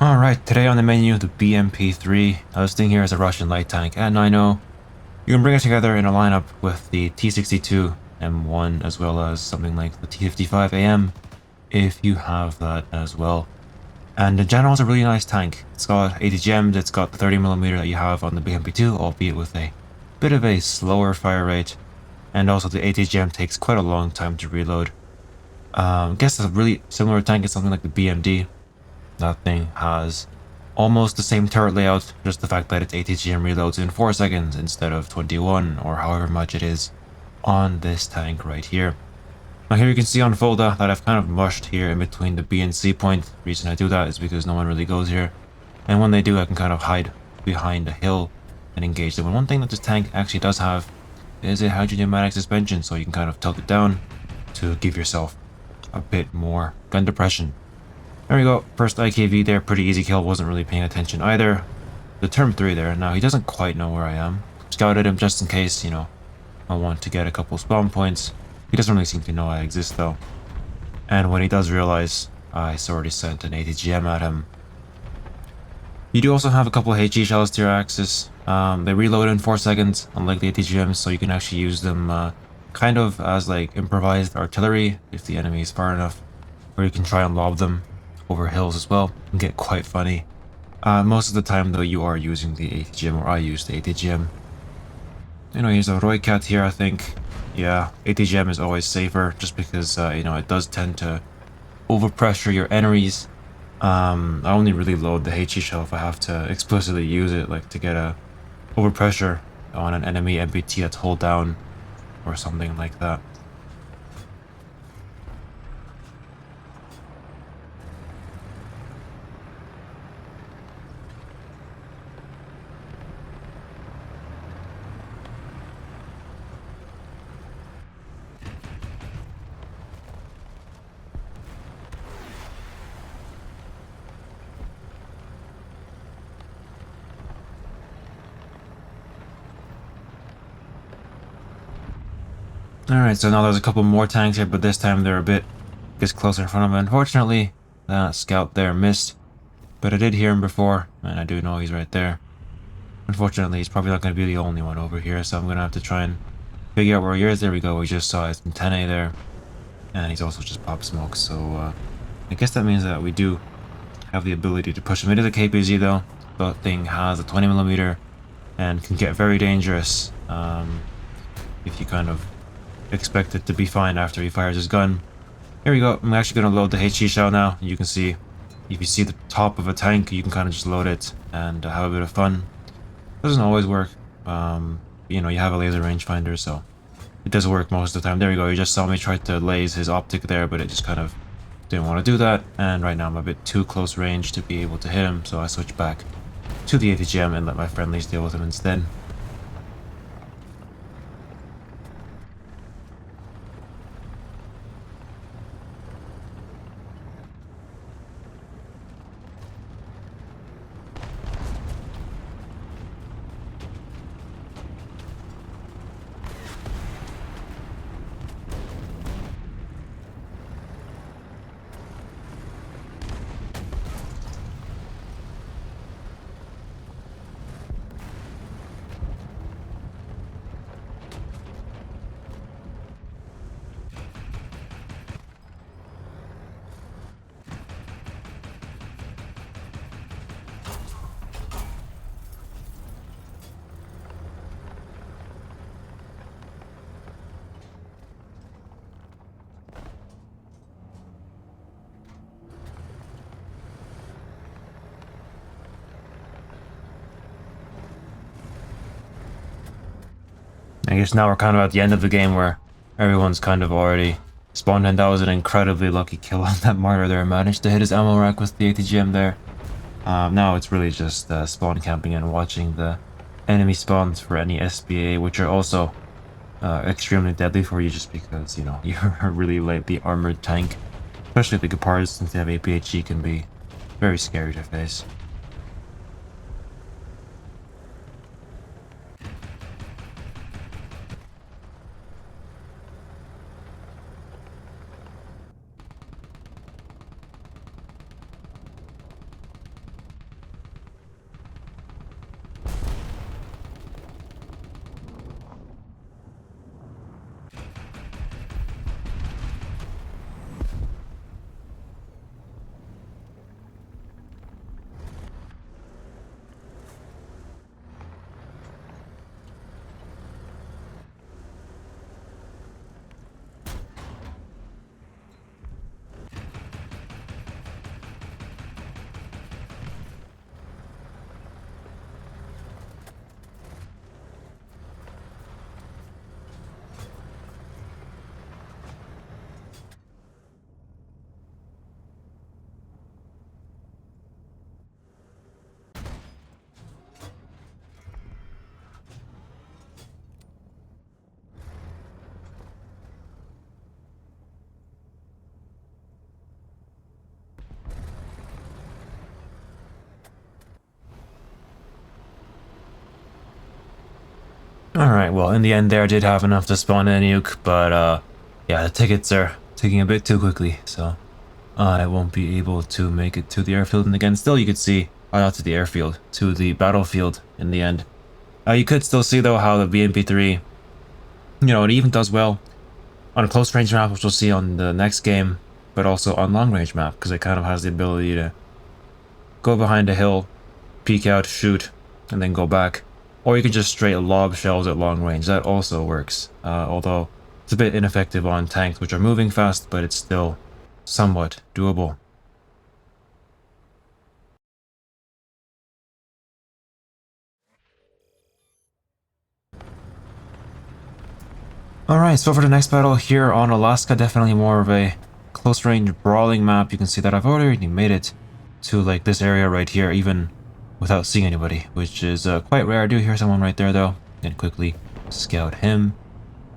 Alright, today on the menu, the BMP-3. Now this thing here is a Russian light tank, and I know you can bring it together in a lineup with the T-62 M1 as well as something like the T-55 AM if you have that as well. And in general, it's a really nice tank. It's got ATGMs, it's got the 30mm that you have on the BMP-2, albeit with a bit of a slower fire rate, and also the ATGM takes quite a long time to reload. I guess it's a really similar tank as something like the BMD. That thing has almost the same turret layout, just the fact that its ATGM reloads in 4 seconds instead of 21 or however much it is on this tank right here. Now here you can see on Folda that I've kind of mushed here in between the B and C point. The reason I do that is because no one really goes here, and when they do I can kind of hide behind a hill and engage them. And one thing that this tank actually does have is a hydrogen pneumatic suspension, so you can kind of tilt it down to give yourself a bit more gun depression. There we go, first IKV there, pretty easy kill, wasn't really paying attention either. The term 3 there, now he doesn't quite know where I am. Scouted him just in case, you know, I want to get a couple spawn points. He doesn't really seem to know I exist though. And when he does realize, I already sent an ATGM at him. You do also have a couple of HE shells to your axis. They reload in 4 seconds, unlike the ATGMs, so you can actually use them kind of as like improvised artillery if the enemy is far enough, or you can try and lob them over hills as well and get quite funny. Most of the time though you are using the ATGM, or I use the ATGM. You know, here's a Roy Cat here, I think. Yeah, ATGM is always safer just because, you know, it does tend to overpressure your enemies. I only really load the HE shell if I have to explicitly use it, like to get a overpressure on an enemy MPT that's hold down or something like that. Alright, so now there's a couple more tanks here, but this time they're a bit, gets closer in front of me. Unfortunately, that scout there missed, but I did hear him before, and I do know he's right there. Unfortunately, he's probably not going to be the only one over here, so I'm going to have to try and figure out where he is. There we go, we just saw his antennae there, and he's also just popped smoke, so I guess that means that we do have the ability to push him into the KPZ though. The thing has a 20mm and can get very dangerous if you kind of expect it to be fine after he fires his gun. Here we go, I'm actually going to load the HE shell now. You can see, if you see the top of a tank, you can kind of just load it and have a bit of fun. Doesn't always work. You know, you have a laser rangefinder, so it does work most of the time. There we go, you just saw me try to laze his optic there, but it just kind of didn't want to do that. And right now I'm a bit too close range to be able to hit him, so I switch back to the ATGM and let my friendlies deal with him instead. I guess now we're kind of at the end of the game where everyone's kind of already spawned in. That was an incredibly lucky kill on that martyr there. Managed to hit his ammo rack with the ATGM there. Now it's really just spawn camping and watching the enemy spawns for any SBA, which are also extremely deadly for you just because, you know, you're a really lightly armored tank. Especially the Gephards, since they have APHE, can be very scary to face. Alright, well, in the end there, I did have enough to spawn a nuke, but, yeah, the tickets are taking a bit too quickly, so I won't be able to make it to the airfield. And again, still you could see, not to the airfield, to the battlefield in the end. You could still see, though, how the BMP-3, it even does well on a close range map, which we'll see on the next game, but also on long range map, because it kind of has the ability to go behind a hill, peek out, shoot, and then go back. Or you can just straight lob shells at long range. That also works, although it's a bit ineffective on tanks which are moving fast, but it's still somewhat doable. Alright, so for the next battle here on Alaska, definitely more of a close range brawling map. You can see that I've already made it to like this area right here, even without seeing anybody, which is quite rare. I do hear someone right there though, and quickly scout him.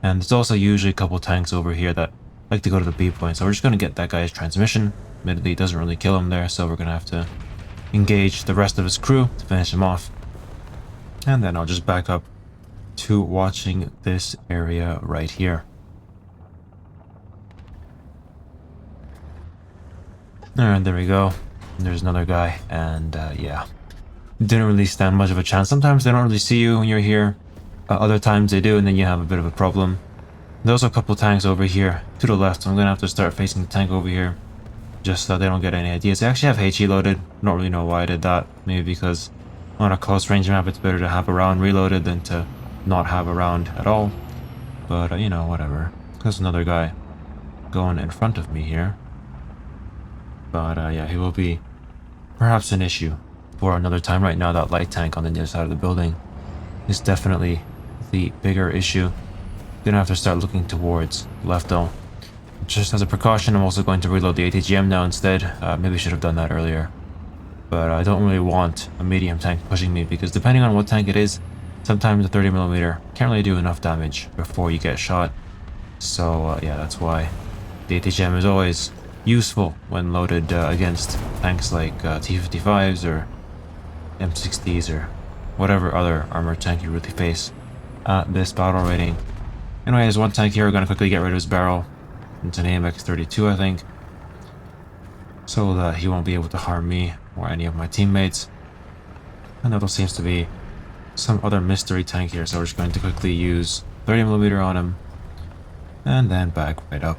And there's also usually a couple tanks over here that like to go to the B point, so we're just going to get that guy's transmission. Admittedly, it doesn't really kill him there, so we're going to have to engage the rest of his crew to finish him off. And then I'll just back up to watching this area right here. Alright, there we go. There's another guy, and yeah. Didn't really stand much of a chance. Sometimes they don't really see you when you're here. Other times they do, and then you have a bit of a problem. There's a couple tanks over here to the left, so I'm gonna have to start facing the tank over here, just so they don't get any ideas. They actually have HE loaded. Don't really know why I did that. Maybe because on a close range map it's better to have a round reloaded than to not have a round at all. But whatever. There's another guy going in front of me here. But yeah, he will be perhaps an issue for another time. Right now, that light tank on the other side of the building is definitely the bigger issue. Gonna have to start looking towards left though. Just as a precaution, I'm also going to reload the ATGM now instead. Maybe I should have done that earlier. But I don't really want a medium tank pushing me, because depending on what tank it is, sometimes a 30mm can't really do enough damage before you get shot. So yeah, that's why the ATGM is always useful when loaded against tanks like T-55s or M60s or whatever other armored tank you really face at this battle rating. Anyway, there's one tank here. We're going to quickly get rid of his barrel. It's an AMX-32, I think, so that he won't be able to harm me or any of my teammates. And there seems to be some other mystery tank here, so we're just going to quickly use 30mm on him and then back right up.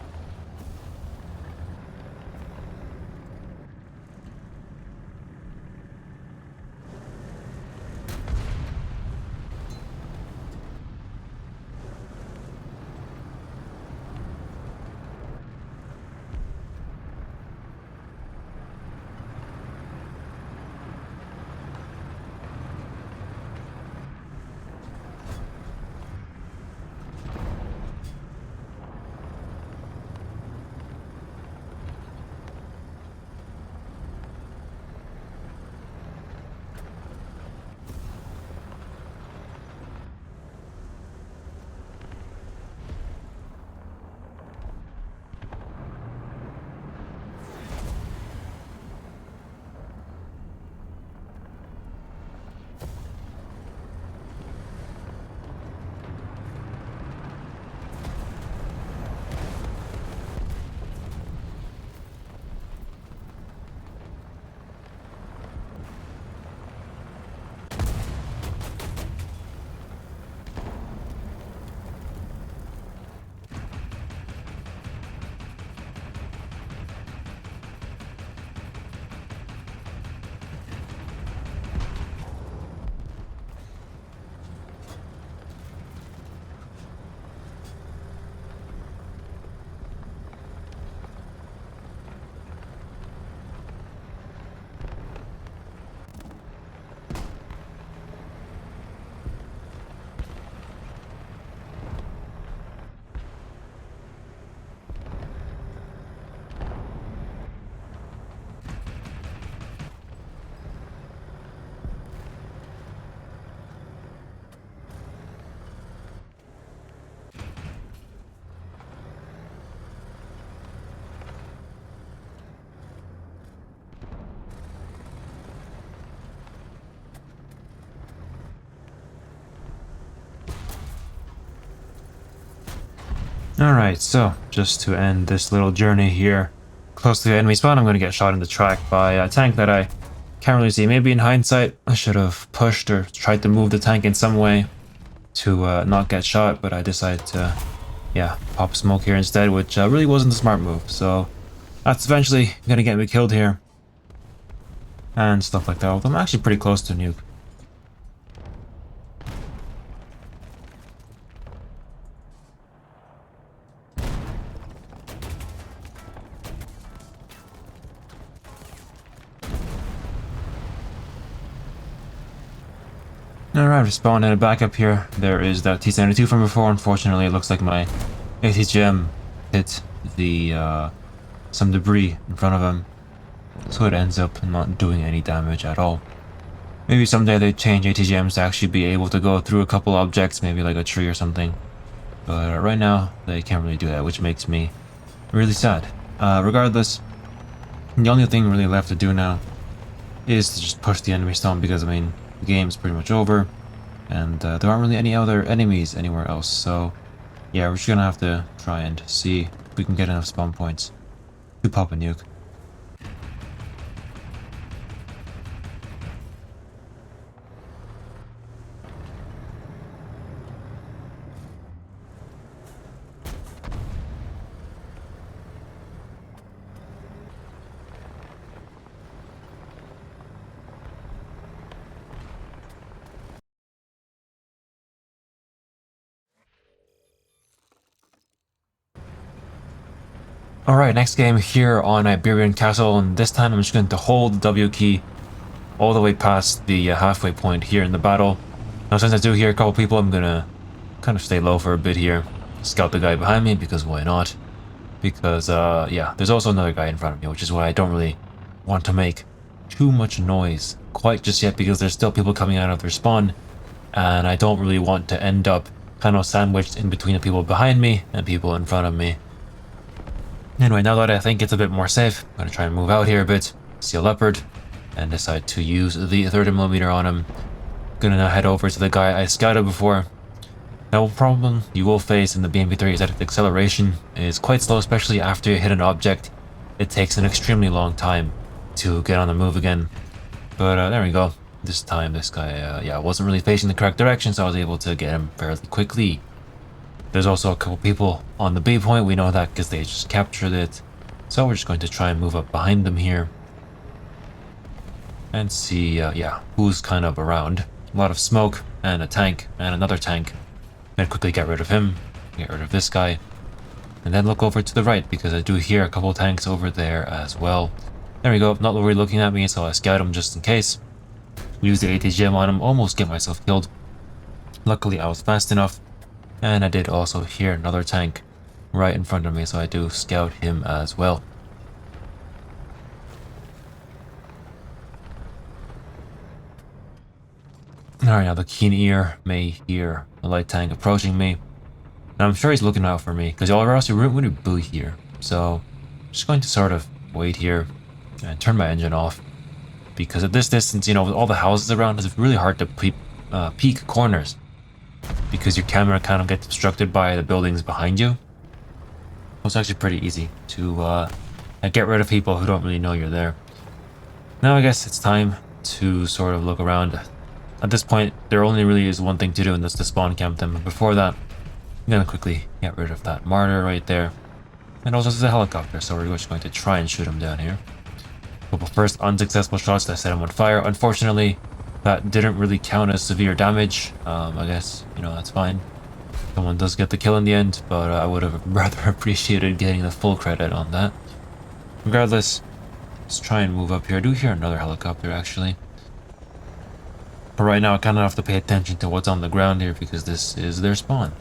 Alright, so just to end this little journey here, close to the enemy spawn, I'm going to get shot in the track by a tank that I can't really see. Maybe in hindsight, I should have pushed or tried to move the tank in some way to not get shot, but I decided to, yeah, pop smoke here instead, which really wasn't a smart move. So that's eventually going to get me killed here and stuff like that. Although I'm actually pretty close to a nuke. Alright, respawn and back up here. There is that T-72 from before. Unfortunately, it looks like my ATGM hit the some debris in front of him, so it ends up not doing any damage at all. Maybe someday they change ATGMs to actually be able to go through a couple objects, maybe like a tree or something. But right now, they can't really do that, which makes me really sad. Regardless, the only thing really left to do now is to just push the enemy spawn, because I mean, the game's pretty much over, and there aren't really any other enemies anywhere else, so yeah, we're just gonna have to try and see if we can get enough spawn points to pop a nuke. Alright, next game here on Iberian Castle, and this time I'm just going to hold the W key all the way past the halfway point here in the battle. Now since I do hear a couple people, I'm gonna kind of stay low for a bit here. Scout the guy behind me, because why not? Because, yeah, there's also another guy in front of me, which is why I don't really want to make too much noise quite just yet, because there's still people coming out of their spawn, and I don't really want to end up kind of sandwiched in between the people behind me and people in front of me. Anyway, now that I think it's a bit more safe, I'm going to try and move out here a bit, see a leopard, and decide to use the 30mm on him. Gonna now head over to the guy I scouted before. Now, the problem you will face in the BMP-3 is that the acceleration is quite slow, especially after you hit an object. It takes an extremely long time to get on the move again. But there we go. This time, this guy, yeah, wasn't really facing the correct direction, so I was able to get him fairly quickly. There's also a couple people on the B point. We know that because they just captured it. So we're just going to try and move up behind them here and see, yeah, who's kind of around. A lot of smoke and a tank and another tank. Then quickly get rid of him, get rid of this guy, and then look over to the right, because I do hear a couple tanks over there as well. There we go, not really looking at me, so I scout him just in case. Use the ATGM on him, almost get myself killed. Luckily I was fast enough, and I did also hear another tank right in front of me, so I do scout him as well. Alright, now the keen ear may hear a light tank approaching me. And I'm sure he's looking out for me, because all else you wouldn't be here. So I'm just going to sort of wait here and turn my engine off. Because at this distance, you know, with all the houses around, it's really hard to peek corners. Because your camera kind of gets obstructed by the buildings behind you. It's actually pretty easy to get rid of people who don't really know you're there. Now I guess it's time to sort of look around. At this point, there only really is one thing to do, and that's to spawn camp them. But before that, I'm gonna quickly get rid of that martyr right there. And also there's a helicopter, so we're just going to try and shoot him down here. Couple first unsuccessful shots that set him on fire. Unfortunately, that didn't really count as severe damage. I guess, you know, that's fine. Someone does get the kill in the end, but I would have rather appreciated getting the full credit on that. Regardless, let's try and move up here. I do hear another helicopter, actually. But right now, I kind of have to pay attention to what's on the ground here, because this is their spawn.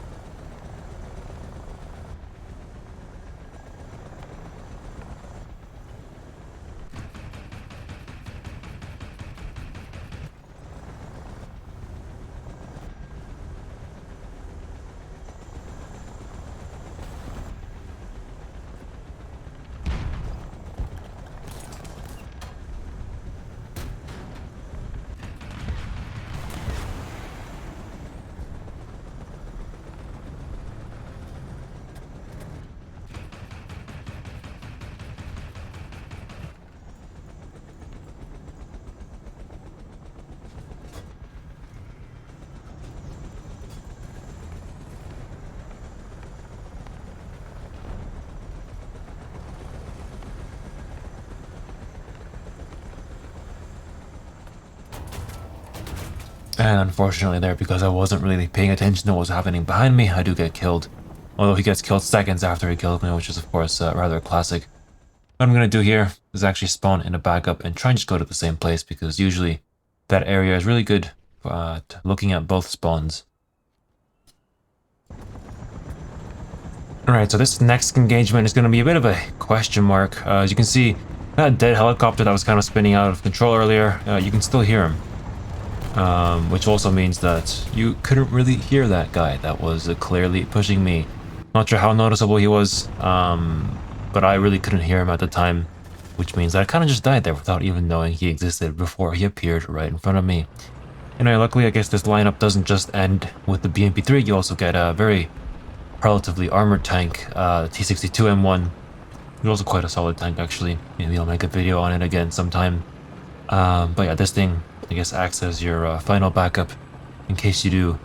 And unfortunately there, because I wasn't really paying attention to what was happening behind me, I do get killed. Although he gets killed seconds after he killed me, which is of course rather classic. What I'm going to do here is actually spawn in a backup and try and just go to the same place, because usually that area is really good looking at both spawns. Alright, so this next engagement is going to be a bit of a question mark. As you can see, that dead helicopter that was kind of spinning out of control earlier, you can still hear him. Which also means that you couldn't really hear that guy that was clearly pushing me. Not sure how noticeable he was, but I really couldn't hear him at the time, which means I kind of just died there without even knowing he existed before he appeared right in front of me. Anyway, luckily I guess this lineup doesn't just end with the BMP-3, you also get a very relatively armored tank, T62M1. It's also quite a solid tank actually. Maybe I'll make a video on it again sometime. But yeah, this thing I guess acts as your final backup in case you do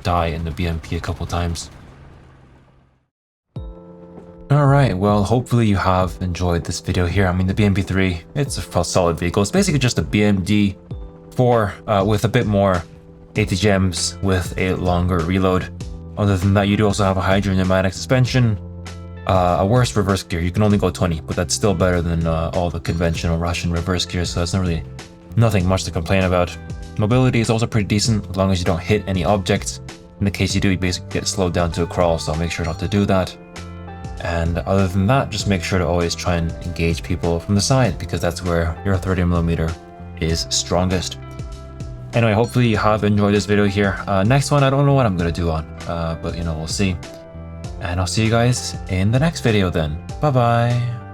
die in the BMP a couple times. Alright, well hopefully you have enjoyed this video here. I mean, the BMP-3, it's a solid vehicle. It's basically just a BMD-4 with a bit more ATGMs with a longer reload. Other than that, you do also have a hydropneumatic suspension, a worse reverse gear. You can only go 20, but that's still better than all the conventional Russian reverse gears, so that's nothing much to complain about. Mobility is also pretty decent, as long as you don't hit any objects. In the case you do, you basically get slowed down to a crawl, so make sure not to do that. And other than that, just make sure to always try and engage people from the side, because that's where your 30mm is strongest. Anyway, hopefully you have enjoyed this video here. Next one, I don't know what I'm going to do on, but you know, we'll see. And I'll see you guys in the next video then. Bye bye.